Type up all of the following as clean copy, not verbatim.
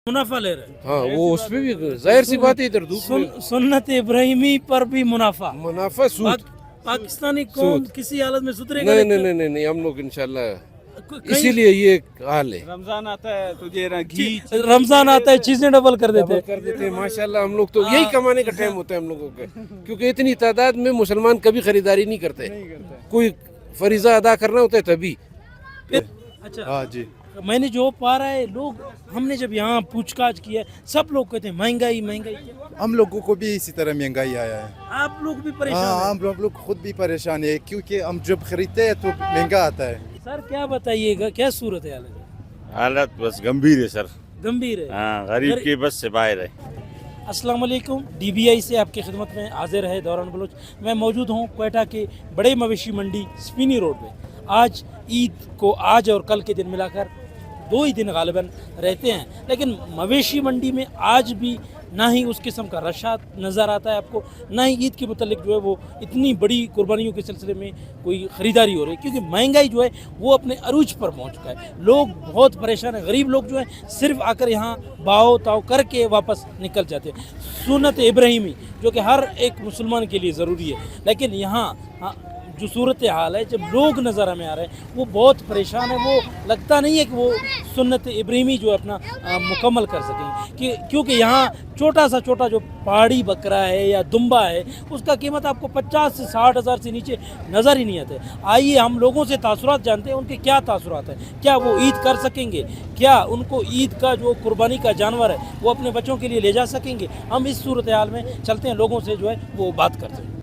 मुनाफा ले रहे हैं। हाँ वो उस पे भी जाहिर सी बात है इधर धूप में सुन्नत इब्राहिमी पर भी मुनाफा। मुनाफा सूद पाकिस्तानी कौम किसी हालत में सुधरेगा नहीं नहीं नहीं नहीं हम लोग इंशाल्लाह इसीलिए ये हाल है। रमजान आता है तो ये घी रमजान आता है चीजें डबल कर देते हैं। कर देते हैं माशाल्लाह। हम लोग तो यही कमाने का टाइम होता है हम लोगों का, क्योंकि इतनी तादाद में मुसलमान कभी खरीदारी नहीं करते, कोई फरीजा अदा करना होता है तभी। अच्छा हाँ जी, मैंने जो पा रहा है लोग, हमने जब यहाँ पूछताछ किया सब लोग कहते हैं महंगाई महंगाई। हम लोगों को भी इसी तरह महंगाई आया है। आप लोग भी परेशान हाँ, हैं? हम लोग खुद भी परेशान है क्योंकि हम जब खरीदते हैं तो महंगा आता है। सर क्या बताइएगा, क्या सूरत है हालत? हालत बस गंभीर है सर। गंभीर है। हाँ, गरीब के बस से बाहर है। अस्सलाम वालेकुम, DBI से आपकी खिदमत में हाजिर है दौरान बलोच। मैं मौजूद हूँ क्वेटा के बड़े मवेशी मंडी स्पिनी रोड में। आज ईद को आज और कल के दिन मिलाकर 2 ही दिन गालिबन रहते हैं, लेकिन मवेशी मंडी में आज भी ना ही उस किस्म का रशात नज़र आता है आपको, ना ही ईद के मुतल्लिक जो है वो इतनी बड़ी कुर्बानियों के सिलसिले में कोई ख़रीदारी हो रही है, क्योंकि महंगाई जो है वो अपने अरूज पर पहुंच चुका है। लोग बहुत परेशान हैं। गरीब लोग जो है सिर्फ आकर यहाँ बाओ ताओ करके वापस निकल जाते हैं। सुन्नत इब्राहिमी जो कि हर एक मुसलमान के लिए ज़रूरी है, लेकिन यहाँ जो सूरत हाल है, जब लोग नज़र हमें आ रहे हैं वो बहुत परेशान है। वो लगता नहीं है कि वो सुन्नत इब्राहिमी जो है अपना मुकम्मल कर सकेंगे, क्योंकि यहाँ छोटा सा छोटा जो पहाड़ी बकरा है या दुम्बा है उसका कीमत आपको 50 से 60 हज़ार से नीचे नज़र ही नहीं आते। आइए हम लोगों से तासुरात जानते हैं, उनके क्या तासुरात हैं, क्या वो ईद कर सकेंगे, क्या उनको ईद का जो कुर्बानी का जानवर है वो अपने बच्चों के लिए ले जा सकेंगे। हम इस सूरत हाल में चलते हैं, लोगों से जो है वो बात करते हैं।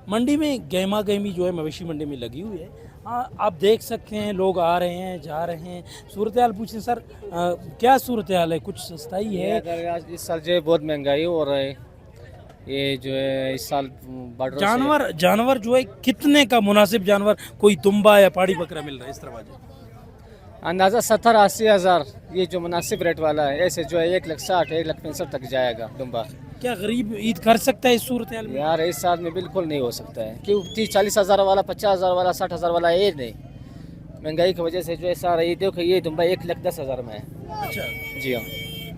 मंडी में गहमा गहमी जो है मवेशी मंडी में लगी हुई है। आप देख सकते हैं लोग आ रहे हैं जा रहे हैं। सूरत हाल पूछें सर, क्या सूरत हाल है, कुछ सस्ताई है? आज इस साल जो है बहुत महंगाई हो रहा है। ये जो है इस साल जानवर जो है कितने का मुनासिब जानवर, कोई दुम्बा या पहाड़ी बकरा मिल रहा है इस तरह से? अंदाज़ा 70-80 हज़ार ये जो मुनासिब रेट वाला है, ऐसे जो है 1,60,000 1,65,000 तक जाएगा दुम्बा। क्या गरीब ईद कर सकता है इस सूरत हाल में? यार इस साल में बिल्कुल नहीं हो सकता है, क्यों 30-40 हज़ार वाला 50 हज़ार वाला 60 हज़ार वाला ये नहीं, महंगाई की वजह से जो है सारा ये देखो ये दुम्बा 1,10,000 में है। अच्छा जी हाँ,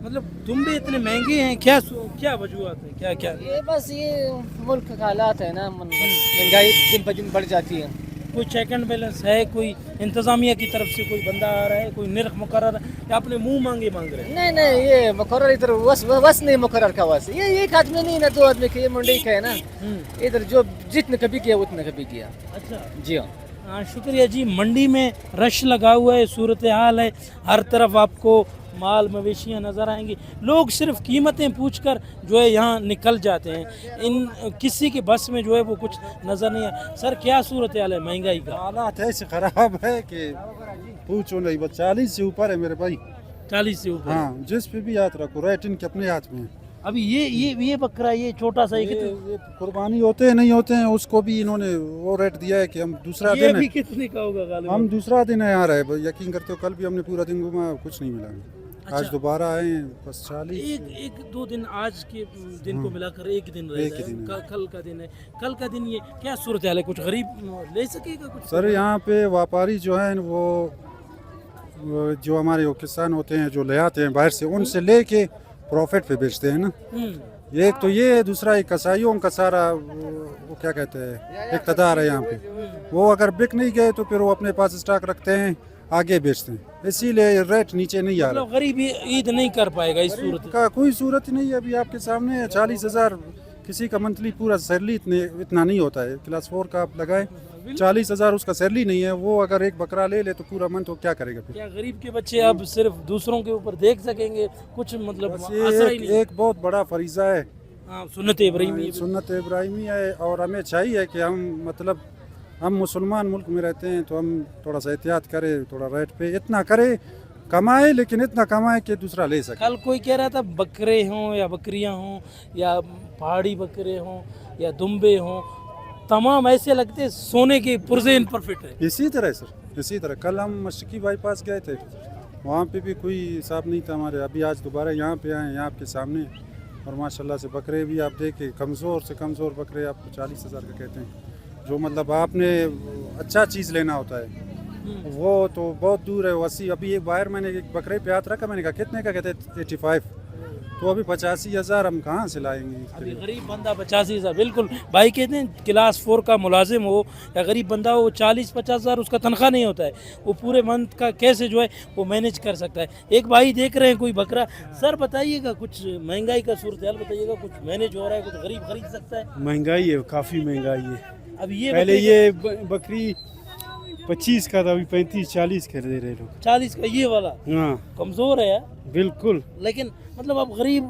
मतलब दुम्बे इतने महंगे हैं, क्या वजूहत है, क्या क्या? ये बस ये मुल्क का हालात है ना, महंगाई दिन ब दिन बढ़ जाती है। कोई चेक एंड बैलेंस है, कोई इंतजामिया की तरफ से कोई बंदा आ रहा है, कोई निर्ख मुकर्रर है, या अपने मुंह मांगे मांग रहे हैं? नहीं नहीं, ये मुकर्रर इधर वस नहीं मुकर्रर का वस, ये एक आदमी नहीं ना, 2 आदमी का, ये मंडी का है ना। इधर जो जितने कभी किया उतने कभी किया। अच्छा जी हाँ। हाँ शुक्रिया जी। मंडी में रश लगा हुआ है, सूरत हाल है, हर तरफ आपको माल मवेशियाँ नज़र आएंगी। लोग सिर्फ कीमतें पूछकर जो है यहाँ निकल जाते हैं, इन किसी के बस में जो है वो कुछ नज़र नहीं है। सर क्या सूरत हाल है महंगाई का? हालात ऐसे खराब है कि पूछो नहीं, बस 40 से ऊपर है मेरे भाई। 40 से ऊपर? हाँ, जिस पे भी हाथ रखो, रेट इनके अपने हाथ में है। अभी ये बकरा, ये छोटा सा, ये कुर्बानी होते हैं नहीं होते हैं उसको भी इन्होंने वो रेट दिया है कि हम दूसरा ये दिन भी है, कितने का होगा गालिबन? हम दूसरा दिन है यहाँ रहे। यकीन करते हो कल भी हमने पूरा दिन घूमा, कुछ नहीं मिला। अच्छा। आज दोबारा आए हैं, बस 40। एक 2 दिन आज के दिन को मिलाकर एक दिन रह एक ही दिन जाए, कल का दिन है। कल का दिन ये क्या सूरत हाल है, कुछ गरीब ले सकेगा कुछ? सर यहाँ पे व्यापारी जो हैं वो जो हमारे वो किसान होते हैं जो ले आते हैं बाहर से, उनसे लेके प्रॉफिट पे बेचते हैं ना। एक तो ये है, दूसरा एक कसाईयों का सारा वो क्या कहते हैं इक़्तिदार है यहाँ पे। वो अगर बिक नहीं गए तो फिर वो अपने पास स्टॉक रखते हैं, आगे बेचते हैं, इसीलिए रेट नीचे नहीं आ रहा। मतलब गरीब ईद नहीं कर पाएगा इस सूरत का कोई सूरत ही नहीं है। अभी आपके सामने है 40 हज़ार किसी का मंथली पूरा सैलरी इतना नहीं होता है। क्लास 4 का आप लगाए 40 हज़ार उसका सैलरी नहीं है, वो अगर एक बकरा ले तो पूरा मंथ वो क्या करेगा फिर? क्या गरीब के बच्चे अब सिर्फ दूसरों के ऊपर देख सकेंगे कुछ, मतलब बस आसरा ही ये नहीं? एक बहुत बड़ा फरीज़ा है। हाँ, सुन्नत इब्राहिमी। सुन्नत इब्राहिमी है, और हमें चाहिए कि हम मुसलमान मुल्क में रहते हैं तो हम थोड़ा सा एहतियात करें, थोड़ा रेट पे इतना करें, कमाए लेकिन इतना कमाए कि दूसरा ले सके। कल कोई कह रहा था बकरे हों या बकरियां हों या पहाड़ी बकरे हों या दुम्बे हों, तमाम ऐसे लगते सोने के पुर्जे इन पर फिट है। इसी तरह सर, इसी तरह कल हम मशरकी बाईपास गए थे, वहाँ पे भी कोई हिसाब नहीं था हमारे। अभी आज दोबारा यहाँ पे आए, यहाँ आपके सामने, और माशाल्लाह से बकरे भी आप देखें, कमज़ोर से कमज़ोर बकरे आपको 40 हज़ार का कहते हैं। जो मतलब आपने अच्छा चीज़ लेना होता है वो तो बहुत दूर है, 80। अभी एक बाहर मैंने एक बकरे पे हाथ रखा, मैंने कहा कितने का, कहते 85। तो अभी 85,000 हम कहाँ से लाएंगे इसके अभी लिए? गरीब बंदा 85,000, बिल्कुल भाई कहते हैं क्लास 4 का मुलाजिम हो या गरीब बंदा हो, 40-50,000 उसका तनख्वाह नहीं होता है, वो पूरे मंथ का कैसे जो है वो मैनेज कर सकता है। एक भाई देख रहे हैं कोई बकरा। सर बताइएगा, कुछ महंगाई का सूरत हाल बताइएगा, कुछ मैनेज हो रहा है, कुछ गरीब खरीद सकता है? महंगाई है, काफ़ी महंगाई है। अब ये पहले बताइए, ये बकरी 25 का था, अभी 35-40 कर दे रहे लोग। 40 का ये वाला हाँ कमज़ोर है यार, बिल्कुल। लेकिन मतलब अब गरीब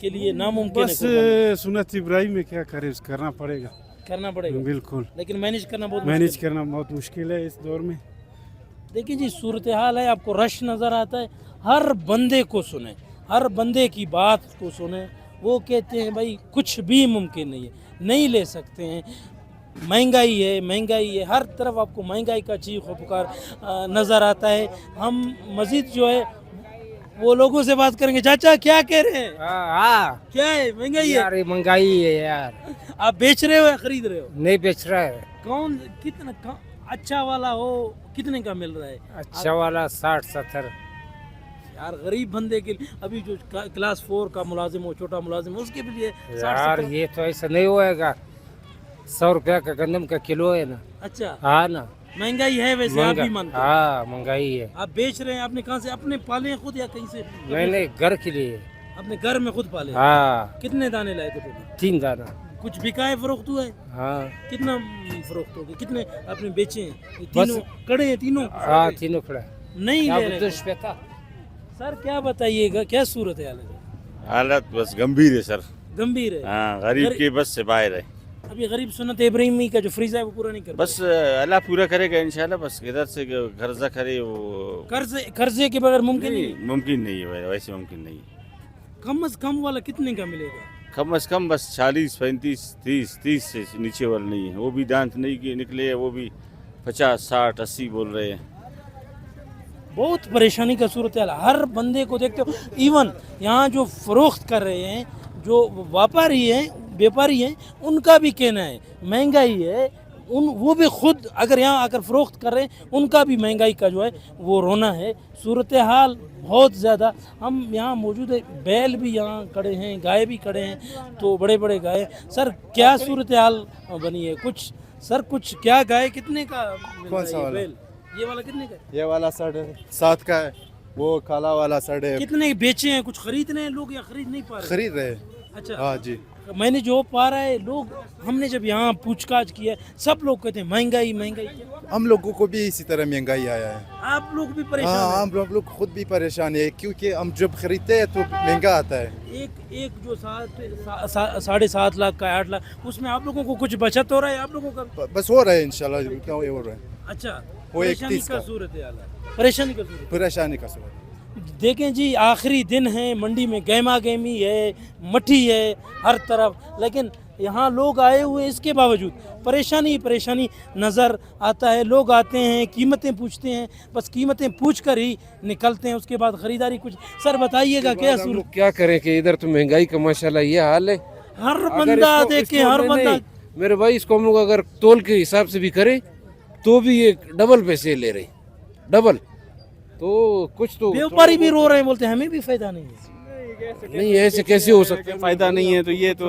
के लिए नामुमकिन बस है, सुन्नत इब्राहिम में क्या करे, करना पड़ेगा। करना पड़ेगा, बिल्कुल लेकिन मैनेज करना बहुत मैनेज मुश्किल करना बहुत मुश्किल है इस दौर में। है। देखिए जी, सूरत हाल है, आपको रश नज़र आता है, हर बंदे को सुने, हर बंदे की बात को सुने। वो कहते हैं भाई कुछ भी मुमकिन नहीं है, नहीं ले सकते हैं, महंगाई है, महंगाई है, हर तरफ आपको महंगाई का चीख व पुकार नज़र आता है। हम मज़ीद जो है वो लोगों से बात करेंगे। चाचा क्या कह रहे हैं, हाँ क्या है, महंगाई है? यार ये महंगाई है यार, आप बेच रहे हो या खरीद रहे हो? नहीं बेच रहा है। कौन कितना अच्छा वाला हो, कितने का मिल रहा है? अच्छा वाला 60-70। यार गरीब बंदे के लिए, अभी जो क्लास 4 का मुलाजिम हो, छोटा मुलाजिम हो, उसके लिए 60-70। यार ये तो ऐसा नहीं होएगा, 100 रुपया का गंदम का किलो है ना। अच्छा, हाँ ना, महंगाई है वैसे, आप भी मानते हैं? हाँ महंगाई है। आप बेच रहे हैं, आपने कहाँ से, अपने पाले हैं खुद या कहीं से? मैंने घर के लिए। अपने घर में खुद पाले हैं? हाँ कितने दाने लाए थे टोटल? 3 दाना। कुछ बिका है, फरोख्त हुआ है? हाँ कितना फरोख्त हो गया, कितने आपने बेचे हैं? ये तीनों कड़े हैं, तीनों हाँ तीनों खड़ा। नहीं ले रहे? रुपया। सर क्या बताइएगा, क्या सूरत हाल है? हालत बस गंभीर है सर। गंभीर है। हाँ, गरीब के बस से बाहर है। अभी गरीब सुन्नत इब्राहिमी का जो फ्रीजा है वो पूरा नहीं कर बस अल्लाह पूरा करेगा इंशाल्लाह। बस इधर से कर्जा करे वो कर्जे के बगैर मुमकिन नहीं नहीं, मुमकिन नहीं है, वैसे मुमकिन नहीं है। कम से कम वाला कितने का मिलेगा? कम से कम बस 40, 35, 30 से नीचे वाला नहीं है। वो भी दांत नहीं के निकले हैं, वो भी 50, 60, 80 बोल रहे हैं। बहुत परेशानी का सूरत हाल, हर बंदे को देखते हो। इवन यहाँ जो फरोख्त कर रहे हैं, जो व्यापारी हैं, व्यापारी हैं, उनका भी कहना है महंगाई है। वो भी खुद अगर यहाँ आकर फरोख्त कर रहे हैं, उनका भी महंगाई का जो है वो रोना है। सूरत हाल बहुत ज़्यादा। हम यहाँ मौजूद है, बैल भी यहाँ खड़े हैं, गाय भी खड़े हैं, तो बड़े बड़े गाय। सर क्या सूरत हाल बनी है कुछ? सर कुछ क्या, गाय कितने का मिल कौन रहा सा है, वाला? बैल ये वाला कितने का है? ये वाला 7.5 का है, वो काला वाला 7.5 कितने बेचे हैं? कुछ खरीद रहे हैं लोग या खरीद नहीं पा रहे? खरीद रहे हैं। अच्छा, हाँ जी, मैंने जो पा रहा है लोग, हमने जब यहाँ पूछताछ की है, सब लोग कहते हैं महंगाई महंगाई। हम लोगों को भी इसी तरह महंगाई आया है। आप लोग भी परेशान हाँ, हैं? हम लोग खुद भी परेशान है, क्योंकि हम जब खरीदते हैं तो महंगा आता है। एक जो 7.5 लाख का 8 लाख, उसमें आप लोगों को कुछ बचत हो रहा है आप लोगों का? बस हो रहा है इंशाल्लाह, क्या हो रहा है। अच्छा, वो परेशानी 31 का का। सूरत हाल है, परेशानी का सूरत। परेशानी का सूरत। देखें जी, आखिरी दिन है, मंडी में गहमा गहमी है, मट्टी है हर तरफ, लेकिन यहाँ लोग आए हुए, इसके बावजूद परेशानी परेशानी नज़र आता है। लोग आते हैं, कीमतें पूछते हैं, बस कीमतें पूछ कर ही निकलते हैं, उसके बाद ख़रीदारी कुछ। सर बताइएगा क्या हम सूरत? लोग क्या करें कि इधर तो महंगाई का माशाल्लाह ये हाल है। हर अगर बंदा इसको- देखे, इसको हर नहीं- बंदा। नहीं, मेरे भाई इसको हम लोग अगर तोल के हिसाब से भी करें तो भी ये डबल पैसे ले रहे, डबल। तो कुछ तो व्यापारी भी रो रहे हैं, बोलते हैं हमें भी फायदा नहीं है। नहीं, ऐसे कैसे हो सकता है? फायदा नहीं है तो ये तो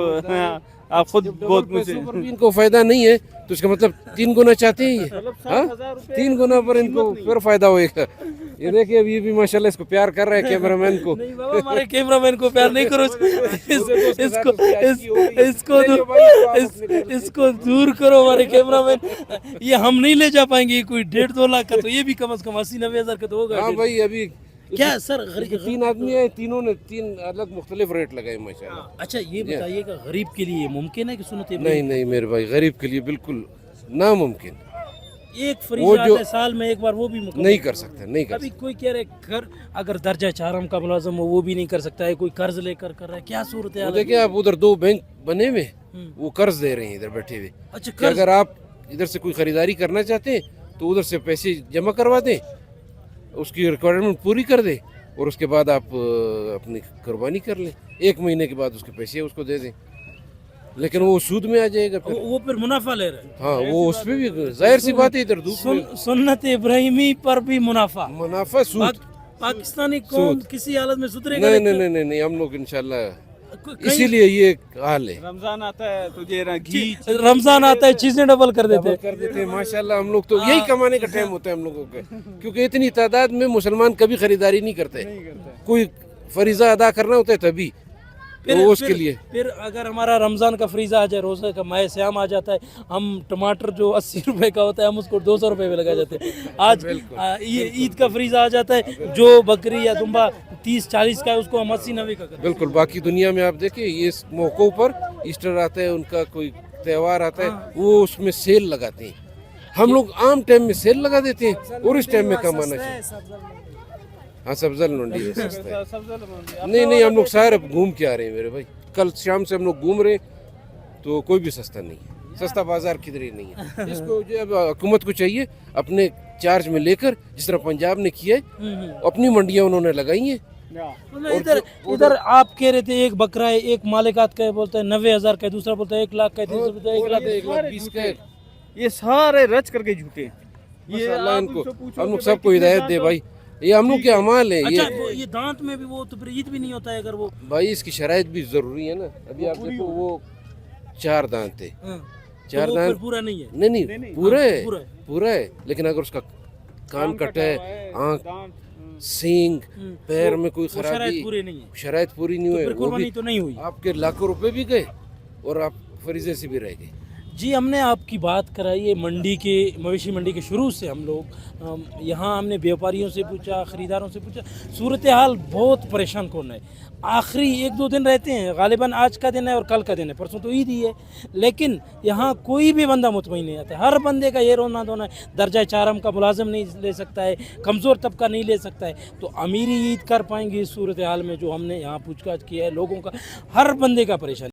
आप खुद बहुत मुझे पैसों पर भी इनको फायदा नहीं है तो इसका मतलब 3 गुना चाहते हैं ये। हाँ? 3 गुना पर इनको फिर फायदा होएगा। ये देखिए अभी भी माशाल्लाह इसको प्यार कर रहे हैं कैमरामैन को। नहीं बाबा, हमारे कैमरामैन को प्यार नहीं करो, इसको दूर करो हमारे कैमरामैन। ये हम नहीं ले जा पाएंगे, कोई 1.5-2 लाख का, तो ये भी कम से कम 80-90 हज़ार का तो होगा। हाँ भाई, अभी क्या सर, 3 आदमी है, तीनों ने 3 अलग मुख्तलिफ रेट लगाए माशाल्लाह। अच्छा ये बताइएगा, गरीब के लिए मुमकिन है कि सुनते नहीं नहीं मेरे भाई, गरीब के लिए बिल्कुल नामुमकिन। एक वो फ्रीज जो- आता है साल में एक बार, वो भी मुकम्मल नहीं कर सकते, नहीं कर अभी कोई कह रहे घर अगर दर्जा 4 का मुलाजम हो वो भी नहीं कर सकता है, कोई कर्ज लेकर कर रहा है, क्या सूरत है? सकते। देखिए आप उधर 2 बैंक बने हुए, वो कर्ज दे रहे हैं इधर बैठे हुए। अच्छा, कि कर्ज। अगर आप इधर से कोई खरीदारी करना चाहते हैं तो उधर से पैसे जमा करवा दें, उसकी रिक्वायरमेंट पूरी कर दें और उसके बाद आप अपनी कुर्बानी कर लें। 1 महीने के बाद उसके पैसे उसको दे दें। لیکن وہ سود میں آ جائے گا پھر. وہ پھر منافع لے رہے ہیں. ہاں وہ اس پہ بھی ظاہر سی بات ہے ادھر دھوپ میں سنت ابراہیمی پر بھی منافع. منافع سود. پاکستانی قوم کسی حالت میں سدھرے گا نہیں ہم لوگ انشاءاللہ اسی لیے یہ حال ہے. رمضان آتا ہے تو یہ گھی رمضان آتا ہے چیزیں ڈبل کر دیتے ہیں ماشاءاللہ. ہم لوگ تو یہی کمانے کا ٹائم ہوتا ہے ہم لوگوں کا, کیونکہ اتنی تعداد میں مسلمان کبھی خریداری نہیں کرتے. کوئی فریضہ ادا کرنا ہوتا ہے تبھی تو اس کے لیے. پھر اگر ہمارا رمضان کا فریضہ آ جائے, روزہ کا ماہ سیام آ جاتا ہے, ہم ٹماٹر جو 80 روپے کا ہوتا ہے ہم اس کو 200 روپے میں لگا جاتے ہیں. آج یہ عید کا فریضہ آ جاتا ہے, جو بکری یا دمبا 30-40 کا ہے اس کو ہم 80-90 کا کرتے ہیں. بالکل. باقی دنیا میں آپ دیکھیں یہ اس موقعوں پر ایسٹر آتا ہے, ان کا کوئی تہوار آتا ہے, وہ اس میں سیل لگاتے ہیں. ہم لوگ عام ٹائم میں سیل لگا دیتے ہیں اور اس ٹائم میں کمانا چاہیے. ہاں سبزل منڈی ہے سستا ہے. نہیں ہم لوگ سارے گھوم کے آ رہے ہیں میرے بھائی. کل شام سے ہم لوگ گھوم رہے ہیں تو کوئی بھی سستا نہیں ہے. سستا بازار کدھر ہی نہیں ہے. اس کو جو اب حکومت کو چاہیے اپنے چارج میں لے کر, جس طرح پنجاب نے کیا ہے, اپنی منڈیاں انہوں نے لگائی ہیں. ادھر آپ کہہ رہے تھے ایک بکرا ہے, ایک مالکات کا ہے بولتا ہے 90,000 کا ہے, دوسرا بولتا ہے 1 لاکھ کا ہے, تیسرا بولتا ہے 1,20,000 کا ہے. یہ سارے رچ کر کے جھوٹے. یہ اللہ ان کو ہم لوگ سب کو ہدایت دے بھائی. یہ ہم لوگ کے اعمال ہیں. اچھا یہ دانت میں بھی وہ تو پھر عید بھی نہیں ہوتا ہے اگر وہ بھائی اس کی شرائط بھی ضروری ہے نا. ابھی آپ دیکھو وہ 4 دانت تھے. 4 دانت پورا نہیں ہے. نہیں پورا ہے لیکن اگر اس کا کان کٹا ہے, آنکھ, سینگ, پیر میں کوئی خرابی, شرائط پوری نہیں ہوئی, وہ بھی تو نہیں ہوئی. آپ کے لاکھوں روپے بھی گئے اور آپ فریضے سے بھی رہ گئے. جی ہم نے آپ کی بات کرائی ہے منڈی کے, مویشی منڈی کے شروع سے ہم لوگ یہاں ہم نے بیوپاریوں سے پوچھا, خریداروں سے پوچھا, صورتحال بہت پریشان کن ہے. آخری 1-2 دن رہتے ہیں, غالباً آج کا دن ہے اور کل کا دن ہے, پرسوں تو عید ہی ہے, لیکن یہاں کوئی بھی بندہ مطمئن نہیں آتا. ہر بندے کا یہ رونا دھونا ہے, درجہ 4 کا ملازم نہیں لے سکتا ہے, کمزور طبقہ نہیں لے سکتا ہے. تو امیری عید کر پائیں گے اس صورتحال میں جو ہم نے یہاں پوچھ گچھ کیا ہے لوگوں کا, ہر بندے کا پریشان.